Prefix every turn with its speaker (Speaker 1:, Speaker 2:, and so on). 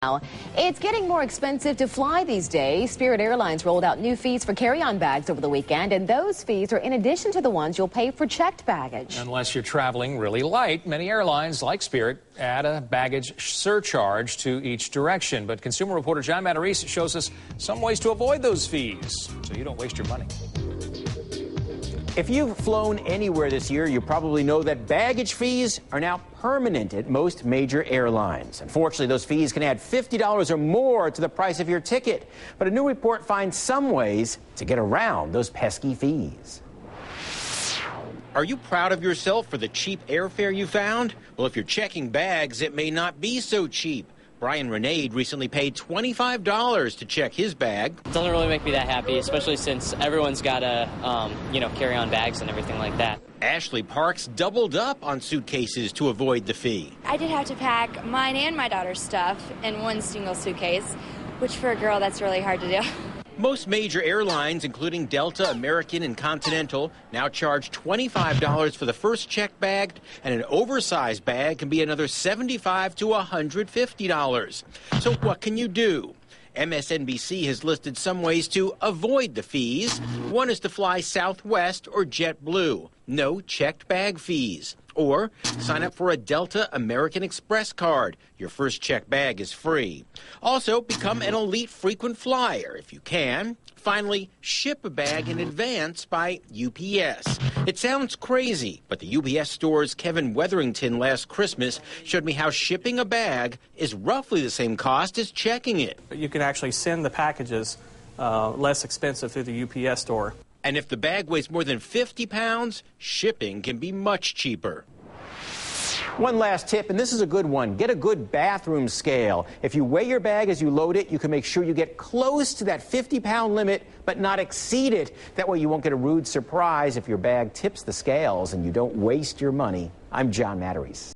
Speaker 1: Now, it's getting more expensive to fly these days. Spirit Airlines rolled out new fees for carry-on bags over the weekend, and those fees are in addition to the ones you'll pay for checked baggage.
Speaker 2: Unless you're traveling really light, many airlines, like Spirit, add a baggage surcharge to each direction. But consumer reporter John Matarese shows us some ways to avoid those fees so you don't waste your money.
Speaker 3: If you've flown anywhere this year, you probably know that baggage fees are now permanent at most major airlines. Unfortunately, those fees can add $50 or more to the price of your ticket. But a new report finds some ways to get around those pesky fees.
Speaker 4: Are you proud of yourself for the cheap airfare you found? Well, if you're checking bags, it may not be so cheap. Brian Renade recently paid $25 to check his bag.
Speaker 5: It doesn't really make me that happy, especially since everyone's got to, carry on bags and everything like that.
Speaker 4: Ashley Parks doubled up on suitcases to avoid the fee.
Speaker 6: I did have to pack mine and my daughter's stuff in one single suitcase, which for a girl, that's really hard to do.
Speaker 4: Most major airlines, including Delta, American, and Continental, now charge $25 for the first checked bag, and an oversized bag can be another $75 to $150. So what can you do? MSNBC has listed some ways to avoid the fees. One is to fly Southwest or JetBlue. No checked bag fees. Or sign up for a Delta American Express card. Your first checked bag is free. Also, become an elite frequent flyer if you can. Finally, ship a bag in advance by UPS. It sounds crazy, but the UPS store's Kevin Wetherington last Christmas showed me how shipping a bag is roughly the same cost as checking it.
Speaker 7: You can actually send the packages less expensive through the UPS store.
Speaker 4: And if the bag weighs more than 50 pounds, shipping can be much cheaper.
Speaker 3: One last tip, and this is a good one. Get a good bathroom scale. If you weigh your bag as you load it, you can make sure you get close to that 50-pound limit, but not exceed it. That way you won't get a rude surprise if your bag tips the scales and you don't waste your money. I'm John Matarese.